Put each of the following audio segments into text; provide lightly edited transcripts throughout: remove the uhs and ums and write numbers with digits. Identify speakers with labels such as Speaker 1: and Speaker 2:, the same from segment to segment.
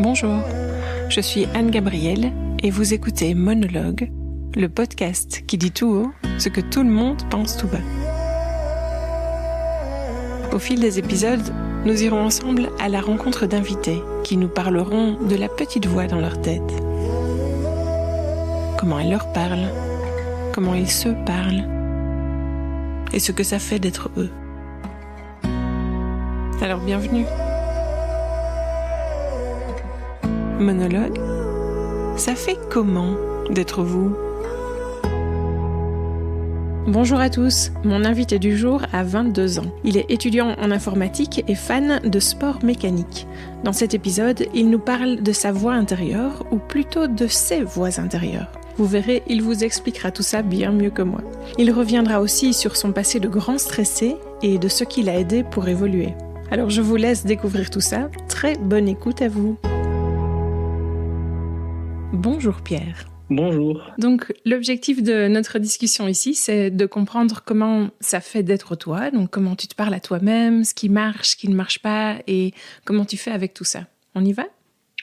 Speaker 1: Bonjour, je suis Anne-Gabrielle et vous écoutez Monologue, le podcast qui dit tout haut ce que tout le monde pense tout bas. Au fil des épisodes, nous irons ensemble à la rencontre d'invités qui nous parleront de la petite voix dans leur tête. Comment elle leur parle, comment ils se parlent et ce que ça fait d'être eux. Alors bienvenue. Monologue, ça fait comment d'être vous ? Bonjour à tous, mon invité du jour a 22 ans. Il est étudiant en informatique et fan de sport mécanique. Dans cet épisode, il nous parle de sa voix intérieure, ou plutôt de ses voix intérieures. Vous verrez, il vous expliquera tout ça bien mieux que moi. Il reviendra aussi sur son passé de grand stressé et de ce qui l'a aidé pour évoluer. Alors je vous laisse découvrir tout ça. Très bonne écoute à vous. Bonjour Pierre.
Speaker 2: Bonjour.
Speaker 1: Donc l'objectif de notre discussion ici, c'est de comprendre comment ça fait d'être toi, donc comment tu te parles à toi-même, ce qui marche, ce qui ne marche pas et comment tu fais avec tout ça. On y va ?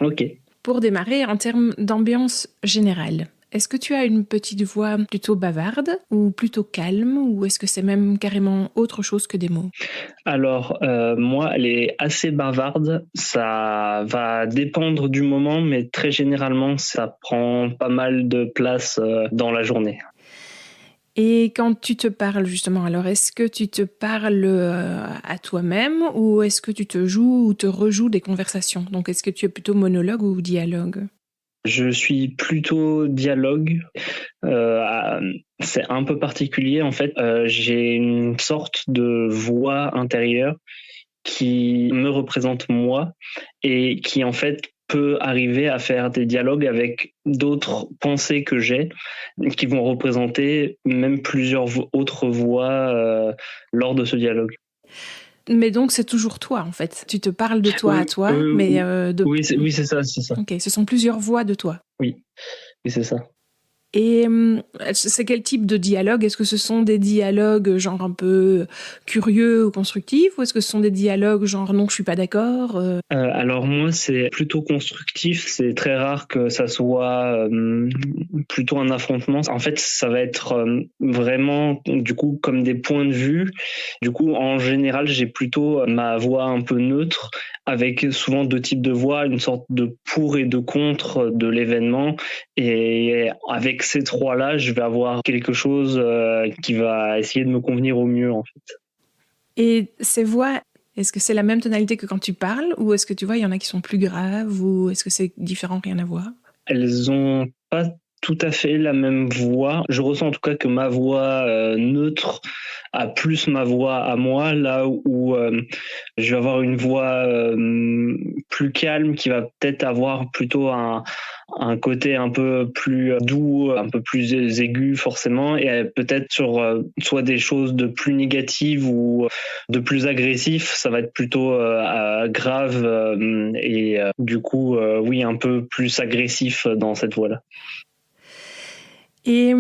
Speaker 2: Ok.
Speaker 1: Pour démarrer, en termes d'ambiance générale, est-ce que tu as une petite voix plutôt bavarde ou plutôt calme ou est-ce que c'est même carrément autre chose que des mots ?
Speaker 2: Alors, moi, elle est assez bavarde. Ça va dépendre du moment, mais très généralement, ça prend pas mal de place dans la journée.
Speaker 1: Et quand tu te parles justement, alors est-ce que tu te parles à toi-même ou est-ce que tu te joues ou te rejoues des conversations ? Donc est-ce que tu es plutôt monologue ou dialogue ?
Speaker 2: Je suis plutôt dialogue. C'est un peu particulier en fait. J'ai une sorte de voix intérieure qui me représente moi et qui en fait peut arriver à faire des dialogues avec d'autres pensées que j'ai qui vont représenter même plusieurs autres voix lors de ce dialogue.
Speaker 1: Mais donc c'est toujours toi en fait. Tu te parles de toi à toi, mais
Speaker 2: oui, c'est ça.
Speaker 1: Ok, ce sont plusieurs voix de toi.
Speaker 2: Oui, c'est ça.
Speaker 1: Et c'est quel type de dialogue ? Est-ce que ce sont des dialogues genre un peu curieux ou constructifs ? Ou est-ce que ce sont des dialogues genre non, je suis pas d'accord ?
Speaker 2: Alors moi, c'est plutôt constructif. C'est très rare que ça soit plutôt un affrontement. En fait, ça va être vraiment du coup comme des points de vue. Du coup, en général, j'ai plutôt ma voix un peu neutre avec souvent deux types de voix, une sorte de pour et de contre de l'événement. Et avec ces trois-là, je vais avoir quelque chose qui va essayer de me convenir au mieux, en fait.
Speaker 1: Et ces voix, est-ce que c'est la même tonalité que quand tu parles ? Ou est-ce que tu vois, il y en a qui sont plus graves ? Ou est-ce que c'est différent, rien à voir ?
Speaker 2: Elles ont pas tout à fait la même voix. Je ressens en tout cas que ma voix neutre a plus ma voix à moi, là où je vais avoir une voix plus calme qui va peut-être avoir plutôt un côté un peu plus doux, un peu plus aigu forcément, et peut-être sur soit des choses de plus négatives ou de plus agressif, ça va être plutôt grave et du coup oui, un peu plus agressif dans cette voie-là.
Speaker 1: Et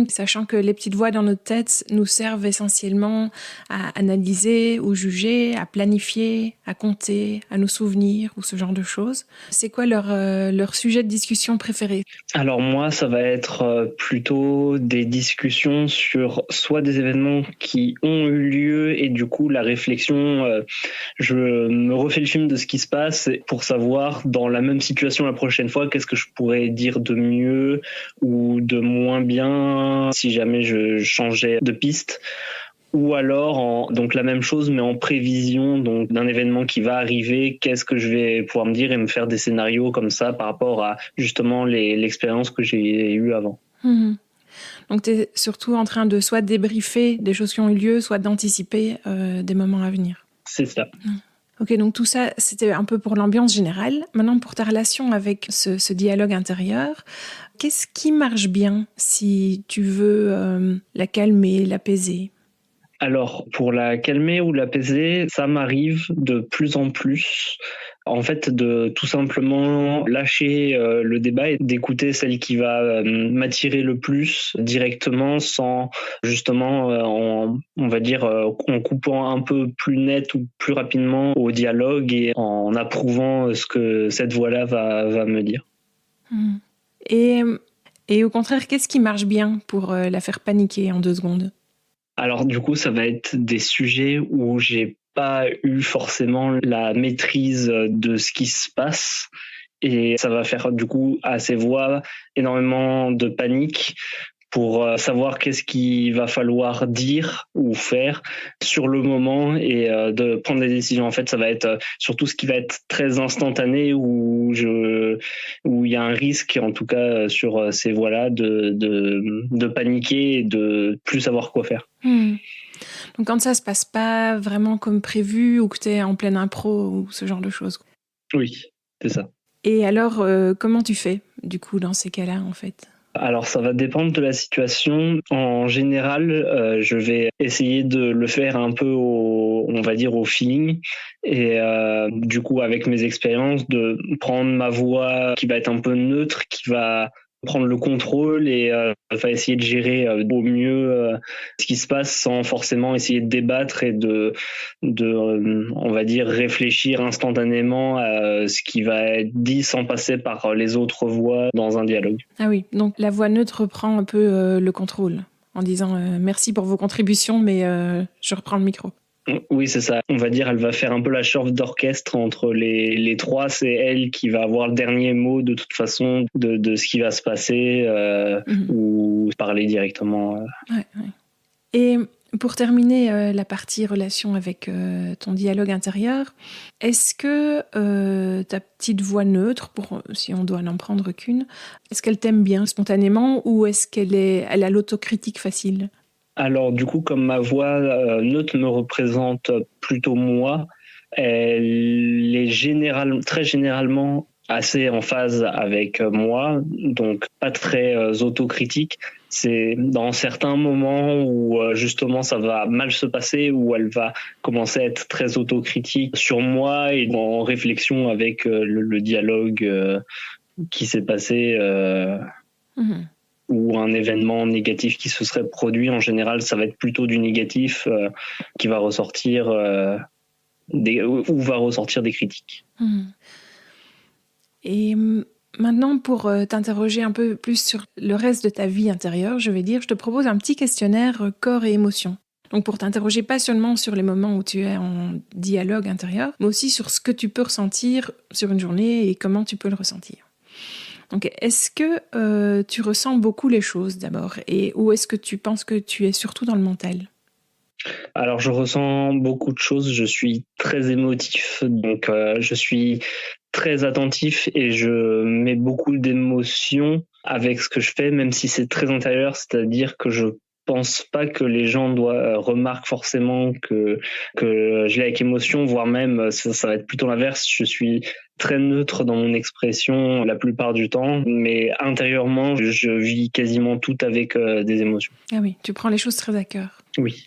Speaker 1: sachant que les petites voix dans notre tête nous servent essentiellement à analyser ou juger, à planifier, à compter, à nous souvenir ou ce genre de choses, c'est quoi leur sujet de discussion préféré ?
Speaker 2: Alors moi, ça va être plutôt des discussions sur soit des événements qui ont eu lieu et du coup la réflexion, je me refais le film de ce qui se passe pour savoir dans la même situation la prochaine fois qu'est-ce que je pourrais dire de mieux ou de moins bien si jamais je changeais de piste. Ou alors donc la même chose mais en prévision donc d'un événement qui va arriver, qu'est-ce que je vais pouvoir me dire et me faire des scénarios comme ça par rapport à justement l'expérience que j'ai eue avant.
Speaker 1: Donc tu es surtout en train de soit débriefer des choses qui ont eu lieu, soit d'anticiper des moments à venir.
Speaker 2: C'est ça.
Speaker 1: Ok, donc tout ça, c'était un peu pour l'ambiance générale. Maintenant, pour ta relation avec ce dialogue intérieur, qu'est-ce qui marche bien si tu veux la calmer, l'apaiser ?
Speaker 2: Alors, pour la calmer ou l'apaiser, ça m'arrive de plus en plus, en fait, de tout simplement lâcher le débat et d'écouter celle qui va m'attirer le plus directement sans justement, on va dire, en coupant un peu plus net ou plus rapidement au dialogue et en approuvant ce que cette voix-là va me dire.
Speaker 1: Et, et au contraire, qu'est-ce qui marche bien pour la faire paniquer en 2 secondes ?
Speaker 2: Alors du coup, ça va être des sujets où j'ai pas eu forcément la maîtrise de ce qui se passe et ça va faire du coup à ces voix énormément de panique pour savoir qu'est-ce qu'il va falloir dire ou faire sur le moment et de prendre des décisions. En fait, ça va être surtout ce qui va être très instantané où il y a un risque, en tout cas sur ces voies-là, de paniquer et de plus savoir quoi faire.
Speaker 1: Donc quand ça se passe pas vraiment comme prévu ou que tu es en pleine impro ou ce genre de choses.
Speaker 2: Oui, c'est ça.
Speaker 1: Et alors, comment tu fais du coup dans ces cas-là en fait ?
Speaker 2: Alors ça va dépendre de la situation. En général, je vais essayer de le faire un peu on va dire au feeling et du coup avec mes expériences de prendre ma voix qui va être un peu neutre, qui va prendre le contrôle et va essayer de gérer au mieux ce qui se passe sans forcément essayer de débattre et de on va dire réfléchir instantanément à ce qui va être dit sans passer par les autres voix dans un dialogue.
Speaker 1: Ah oui, donc la voix neutre prend un peu le contrôle en disant merci pour vos contributions mais je reprends le micro.
Speaker 2: Oui, c'est ça. On va dire, elle va faire un peu la chef d'orchestre entre les trois. C'est elle qui va avoir le dernier mot de toute façon de ce qui va se passer ou parler directement.
Speaker 1: Ouais. Et pour terminer la partie relation avec ton dialogue intérieur, est-ce que ta petite voix neutre, si on doit n'en prendre qu'une, est-ce qu'elle t'aime bien spontanément ou est-ce elle a l'autocritique facile ?
Speaker 2: Alors du coup, comme ma voix neutre me représente plutôt moi, elle est très généralement assez en phase avec moi, donc pas très autocritique. C'est dans certains moments où justement ça va mal se passer, où elle va commencer à être très autocritique sur moi et en réflexion avec le dialogue qui s'est passé. Ou un événement négatif qui se serait produit, en général, ça va être plutôt du négatif qui va ressortir ou va ressortir des critiques.
Speaker 1: Et maintenant, pour t'interroger un peu plus sur le reste de ta vie intérieure, je te propose un petit questionnaire corps et émotions. Donc pour t'interroger pas seulement sur les moments où tu es en dialogue intérieur, mais aussi sur ce que tu peux ressentir sur une journée et comment tu peux le ressentir. Donc, est-ce que tu ressens beaucoup les choses d'abord ou est-ce que tu penses que tu es surtout dans le mental ?
Speaker 2: Alors, je ressens beaucoup de choses. Je suis très émotif, donc je suis très attentif et je mets beaucoup d'émotions avec ce que je fais, même si c'est très intérieur, c'est-à-dire que je pense pas que les gens remarquent forcément que je l'ai avec émotion, voire même ça va être plutôt l'inverse. Je suis très neutre dans mon expression la plupart du temps, mais intérieurement, je vis quasiment tout avec des émotions.
Speaker 1: Ah oui, tu prends les choses très à cœur.
Speaker 2: Oui.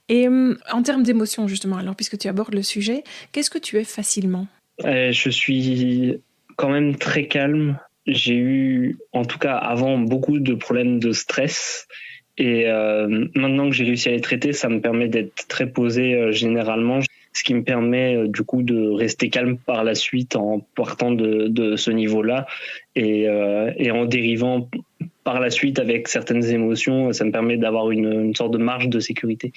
Speaker 1: Et en termes d'émotions, justement, alors puisque tu abordes le sujet, qu'est-ce que tu es facilement ?
Speaker 2: Je suis quand même très calme. J'ai eu, en tout cas avant, beaucoup de problèmes de stress. Et maintenant que j'ai réussi à les traiter, ça me permet d'être très posé généralement, ce qui me permet du coup de rester calme par la suite en partant de ce niveau-là et en dérivant par la suite avec certaines émotions, ça me permet d'avoir une sorte de marge de sécurité.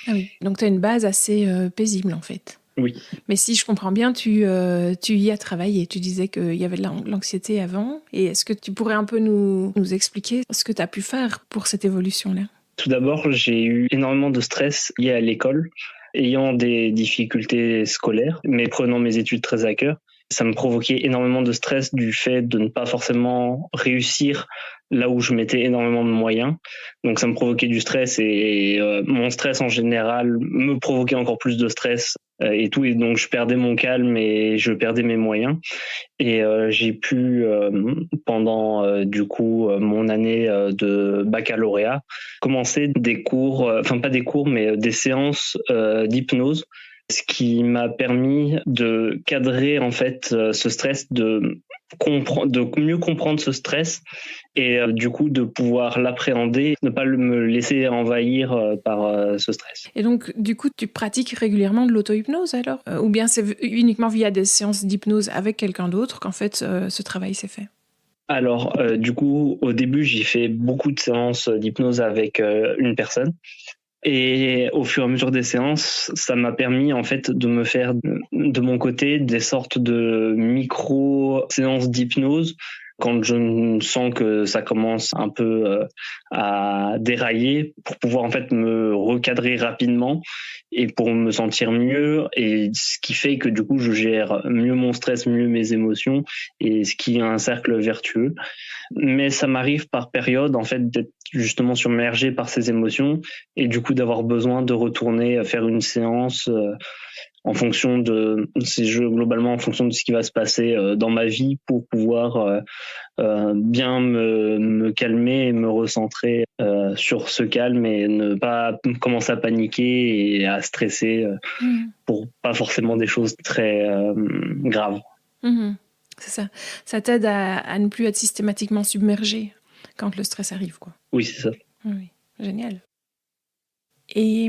Speaker 1: Ah oui, donc tu as une base assez paisible en fait.
Speaker 2: Oui.
Speaker 1: Mais si je comprends bien, tu y as travaillé. Tu disais qu'il y avait de l'anxiété avant. Et est-ce que tu pourrais un peu nous expliquer ce que tu as pu faire pour cette évolution-là ?
Speaker 2: Tout d'abord, j'ai eu énormément de stress lié à l'école, ayant des difficultés scolaires, mais prenant mes études très à cœur. Ça me provoquait énormément de stress du fait de ne pas forcément réussir là où je mettais énormément de moyens. Donc ça me provoquait du stress et mon stress en général me provoquait encore plus de stress et tout. Et donc je perdais mon calme et je perdais mes moyens. Et j'ai pu, pendant du coup mon année de baccalauréat, commencer des cours, enfin pas des cours, mais des séances d'hypnose, ce qui m'a permis de cadrer en fait ce stress, de mieux comprendre ce stress et du coup de pouvoir l'appréhender, ne pas me laisser envahir par ce stress.
Speaker 1: Et donc, du coup, tu pratiques régulièrement de l'auto-hypnose alors? Ou bien c'est uniquement via des séances d'hypnose avec quelqu'un d'autre qu'en fait ce travail s'est fait?
Speaker 2: Alors, du coup, au début, j'ai fait beaucoup de séances d'hypnose avec une personne. Et au fur et à mesure des séances, ça m'a permis en fait de me faire de mon côté des sortes de micro-séances d'hypnose quand je sens que ça commence un peu à dérailler, pour pouvoir en fait me recadrer rapidement et pour me sentir mieux, et ce qui fait que du coup je gère mieux mon stress, mieux mes émotions, et ce qui est un cercle vertueux. Mais ça m'arrive par période en fait d'être justement submergé par ces émotions et du coup d'avoir besoin de retourner faire une séance en fonction de ces jeux, globalement en fonction de ce qui va se passer dans ma vie, pour pouvoir bien me calmer et me recentrer sur ce calme et ne pas commencer à paniquer et à stresser pour pas forcément des choses très graves.
Speaker 1: C'est ça. Ça t'aide à ne plus être systématiquement submergé quand le stress arrive, quoi.
Speaker 2: Oui, c'est ça.
Speaker 1: Oui, génial. Et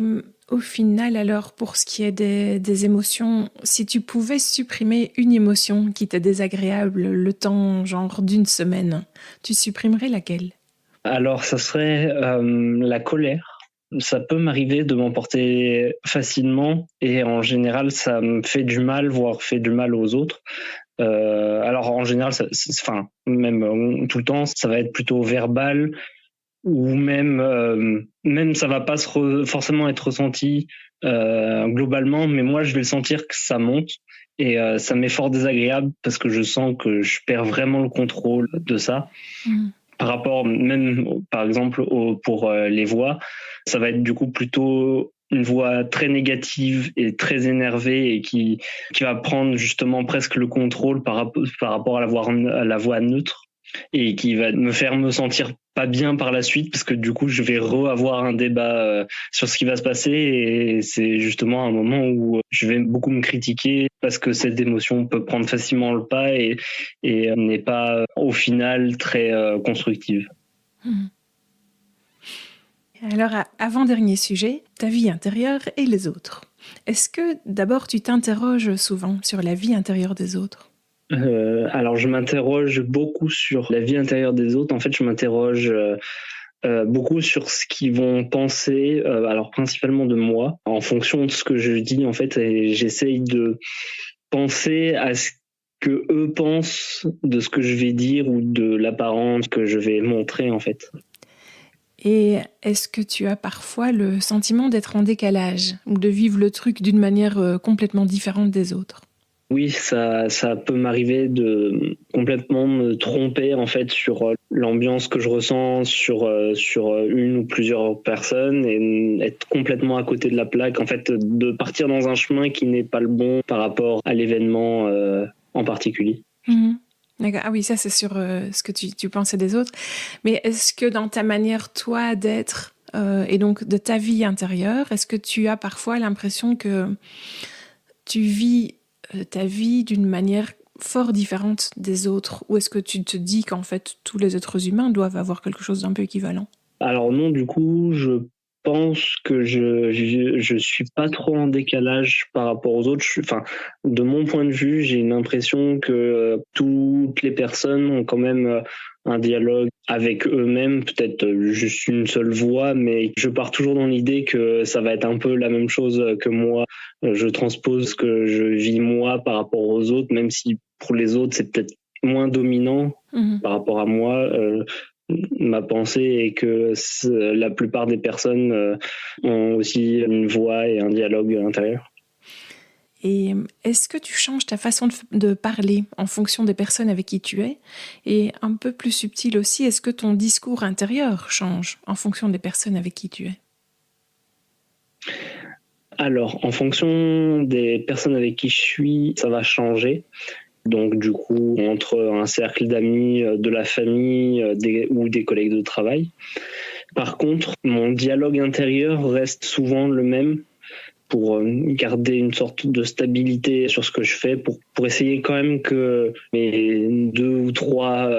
Speaker 1: au final, alors, pour ce qui est des émotions, si tu pouvais supprimer une émotion qui t'est désagréable le temps, genre d'une semaine, tu supprimerais laquelle?
Speaker 2: Alors, ça serait la colère. Ça peut m'arriver de m'emporter facilement et en général, ça me fait du mal, voire fait du mal aux autres. Alors, en général, même tout le temps, ça va être plutôt verbal, ou même ça va pas forcément être ressenti globalement, mais moi je vais sentir que ça monte et ça m'est fort désagréable parce que je sens que je perds vraiment le contrôle de ça. Par rapport même par exemple pour les voix, ça va être du coup plutôt une voix très négative et très énervée et qui va prendre justement presque le contrôle par rapport à la voix neutre, et qui va me faire me sentir pas bien par la suite, parce que du coup je vais avoir un débat sur ce qui va se passer, et c'est justement un moment où je vais beaucoup me critiquer parce que cette émotion peut prendre facilement le pas et n'est pas au final très constructive.
Speaker 1: Alors, avant-dernier sujet, ta vie intérieure et les autres. Est-ce que d'abord tu t'interroges souvent sur la vie intérieure des autres?
Speaker 2: Alors je m'interroge beaucoup sur la vie intérieure des autres. En fait, je m'interroge beaucoup sur ce qu'ils vont penser, alors principalement de moi, en fonction de ce que je dis en fait, et j'essaye de penser à ce que eux pensent de ce que je vais dire ou de l'apparence que je vais montrer en fait.
Speaker 1: Et est-ce que tu as parfois le sentiment d'être en décalage ou de vivre le truc d'une manière complètement différente des autres?
Speaker 2: Oui, ça peut m'arriver de complètement me tromper en fait sur l'ambiance que je ressens sur une ou plusieurs personnes, et être complètement à côté de la plaque, en fait, de partir dans un chemin qui n'est pas le bon par rapport à l'événement en particulier.
Speaker 1: D'accord. Ah oui, ça c'est sur ce que tu pensais des autres. Mais est-ce que dans ta manière, toi, d'être et donc de ta vie intérieure, est-ce que tu as parfois l'impression que tu vis ta vie d'une manière fort différente des autres? Ou est-ce que tu te dis qu'en fait, tous les êtres humains doivent avoir quelque chose d'un peu équivalent?
Speaker 2: Alors non, du coup, je pense que je suis pas trop en décalage par rapport aux autres. Enfin, de mon point de vue, j'ai l'impression que toutes les personnes ont quand même un dialogue avec eux-mêmes, peut-être juste une seule voix, mais je pars toujours dans l'idée que ça va être un peu la même chose que moi. Je transpose ce que je vis moi par rapport aux autres, même si pour les autres c'est peut-être moins dominant par rapport à moi. Ma pensée est que la plupart des personnes ont aussi une voix et un dialogue intérieur.
Speaker 1: Et est-ce que tu changes ta façon de parler en fonction des personnes avec qui tu es? Et un peu plus subtil aussi, est-ce que ton discours intérieur change en fonction des personnes avec qui tu es?
Speaker 2: Alors, en fonction des personnes avec qui je suis, ça va changer. Donc, du coup, entre un cercle d'amis, de la famille ou des collègues de travail. Par contre, mon dialogue intérieur reste souvent le même pour garder une sorte de stabilité sur ce que je fais, pour essayer quand même que mes 2 ou 3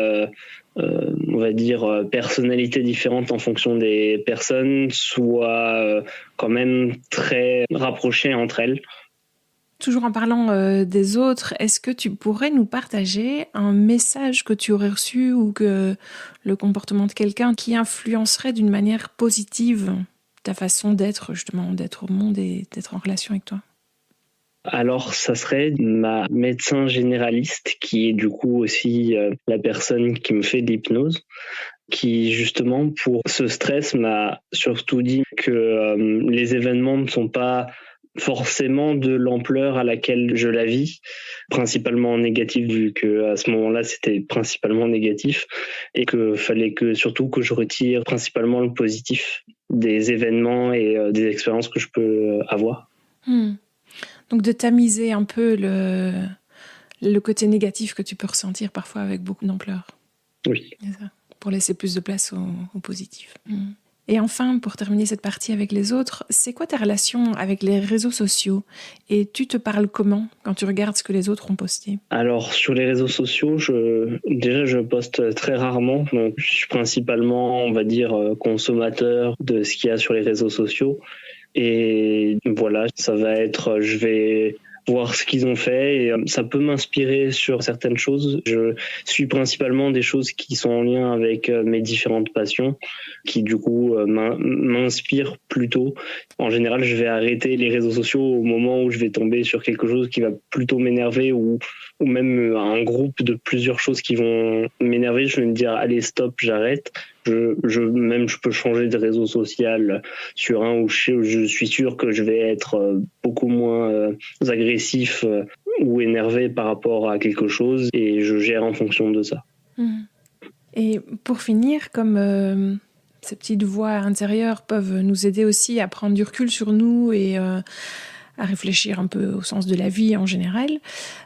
Speaker 2: on va dire personnalités différentes en fonction des personnes soient quand même très rapprochées entre elles.
Speaker 1: Toujours en parlant des autres, est-ce que tu pourrais nous partager un message que tu aurais reçu ou que le comportement de quelqu'un qui influencerait d'une manière positive ta façon d'être, justement, d'être au monde et d'être en relation avec toi?
Speaker 2: Alors, ça serait ma médecin généraliste, qui est du coup aussi la personne qui me fait de l'hypnose, qui justement pour ce stress m'a surtout dit que les événements ne sont pas forcément de l'ampleur à laquelle je la vis, principalement négatif vu que à ce moment-là c'était principalement négatif, et que fallait que surtout que je retire principalement le positif des événements et des expériences que je peux avoir.
Speaker 1: Donc de tamiser un peu le côté négatif que tu peux ressentir parfois avec beaucoup d'ampleur.
Speaker 2: Oui.
Speaker 1: C'est ça, pour laisser plus de place au positif. Et enfin, pour terminer cette partie avec les autres, c'est quoi ta relation avec les réseaux sociaux? Et tu te parles comment quand tu regardes ce que les autres ont posté?
Speaker 2: Alors sur les réseaux sociaux, je poste très rarement. Donc je suis principalement, on va dire, consommateur de ce qu'il y a sur les réseaux sociaux. Et voilà, ça va être, je vais voir ce qu'ils ont fait et ça peut m'inspirer sur certaines choses. Je suis principalement des choses qui sont en lien avec mes différentes passions, qui du coup m'inspirent plutôt. En général, je vais arrêter les réseaux sociaux au moment où je vais tomber sur quelque chose qui va plutôt m'énerver ou même un groupe de plusieurs choses qui vont m'énerver. Je vais me dire allez stop, j'arrête. Je peux changer de réseau social sur un où je suis sûr que je vais être beaucoup moins agressif ou énervé par rapport à quelque chose et je gère en fonction de ça.
Speaker 1: Et pour finir, comme ces petites voix intérieures peuvent nous aider aussi à prendre du recul sur nous et à réfléchir un peu au sens de la vie en général,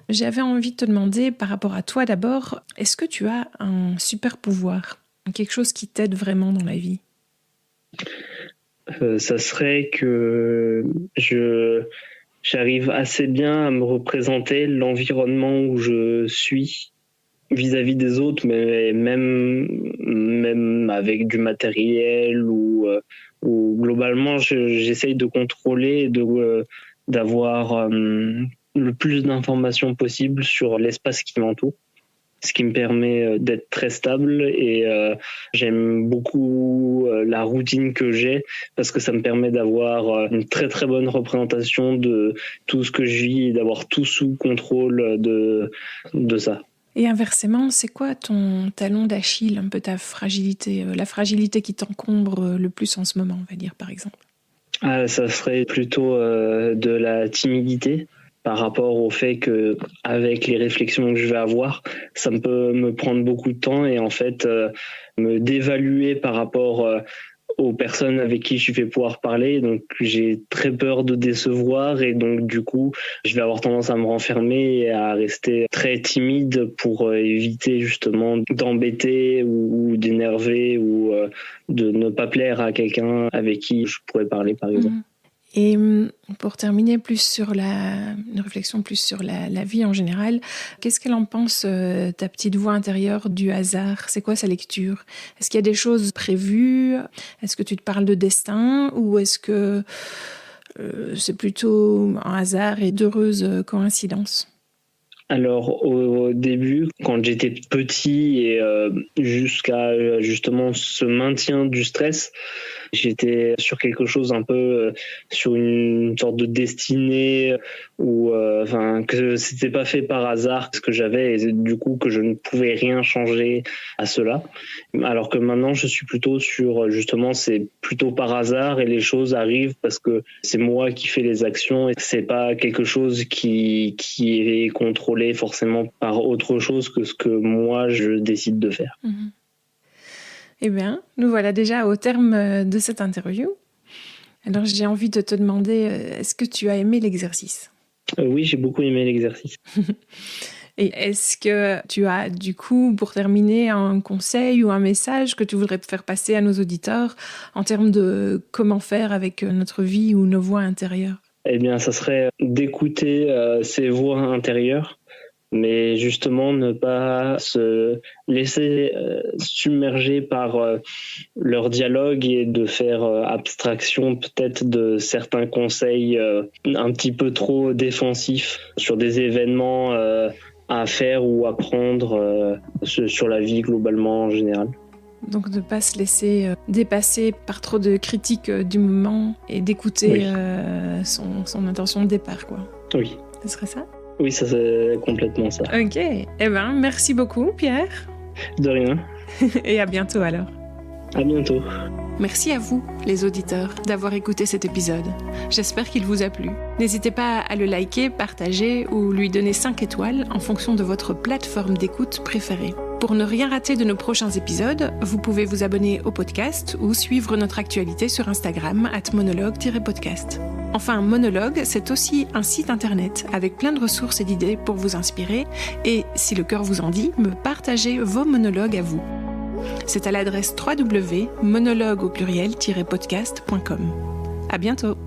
Speaker 1: j'avais envie de te demander par rapport à toi d'abord, est-ce que tu as un super pouvoir? Quelque chose qui t'aide vraiment dans la vie?
Speaker 2: Ça serait que j'arrive assez bien à me représenter l'environnement où je suis vis-à-vis des autres, mais même avec du matériel ou globalement, j'essaye de contrôler, d'avoir le plus d'informations possible sur l'espace qui m'entoure, ce qui me permet d'être très stable et j'aime beaucoup la routine que j'ai parce que ça me permet d'avoir une très très bonne représentation de tout ce que je vis et d'avoir tout sous contrôle de ça.
Speaker 1: Et inversement, c'est quoi ton talon d'Achille, un peu ta fragilité, la fragilité qui t'encombre le plus en ce moment, on va dire, par exemple?
Speaker 2: Ça serait plutôt de la timidité par rapport au fait que avec les réflexions que je vais avoir, ça peut me prendre beaucoup de temps et en fait me dévaluer par rapport aux personnes avec qui je vais pouvoir parler. Donc j'ai très peur de décevoir et donc du coup je vais avoir tendance à me renfermer et à rester très timide pour éviter justement d'embêter ou d'énerver ou de ne pas plaire à quelqu'un avec qui je pourrais parler par exemple.
Speaker 1: Et pour terminer une réflexion plus sur la vie en général, qu'est-ce qu'elle en pense, ta petite voix intérieure du hasard? C'est quoi sa lecture? Est-ce qu'il y a des choses prévues? Est-ce que tu te parles de destin? Ou est-ce que c'est plutôt un hasard et d'heureuses coïncidences?
Speaker 2: Alors au début, quand j'étais petit et jusqu'à justement ce maintien du stress, J'étais sur quelque chose un peu sur une sorte de destinée ou que c'était pas fait par hasard ce que j'avais et du coup que je ne pouvais rien changer à cela. Alors que maintenant je suis plutôt sur justement c'est plutôt par hasard et les choses arrivent parce que c'est moi qui fais les actions et c'est pas quelque chose qui est contrôlé forcément par autre chose que ce que moi je décide de faire.
Speaker 1: Mmh. Eh bien, nous voilà déjà au terme de cette interview. Alors, j'ai envie de te demander, est-ce que tu as aimé l'exercice ?
Speaker 2: Oui, j'ai beaucoup aimé l'exercice.
Speaker 1: Et est-ce que tu as, du coup, pour terminer, un conseil ou un message que tu voudrais faire passer à nos auditeurs en termes de comment faire avec notre vie ou nos voix intérieures ?
Speaker 2: Eh bien, ça serait d'écouter ces voix intérieures, mais justement ne pas se laisser submerger par leur dialogue et de faire abstraction peut-être de certains conseils un petit peu trop défensifs sur des événements à faire ou à prendre sur la vie globalement en général.
Speaker 1: Donc de ne pas se laisser dépasser par trop de critiques du moment et d'écouter son intention de départ, quoi.
Speaker 2: Oui.
Speaker 1: Ce serait ça ?
Speaker 2: Oui, ça c'est complètement ça.
Speaker 1: Ok, eh bien merci beaucoup Pierre.
Speaker 2: De rien.
Speaker 1: Et à bientôt alors.
Speaker 2: À bientôt.
Speaker 1: Merci à vous, les auditeurs, d'avoir écouté cet épisode. J'espère qu'il vous a plu. N'hésitez pas à le liker, partager ou lui donner 5 étoiles en fonction de votre plateforme d'écoute préférée. Pour ne rien rater de nos prochains épisodes, vous pouvez vous abonner au podcast ou suivre notre actualité sur Instagram @monologue-podcast. Enfin, Monologue, c'est aussi un site internet avec plein de ressources et d'idées pour vous inspirer et, si le cœur vous en dit, me partager vos monologues à vous. C'est à l'adresse www.monologue-podcast.com. À bientôt.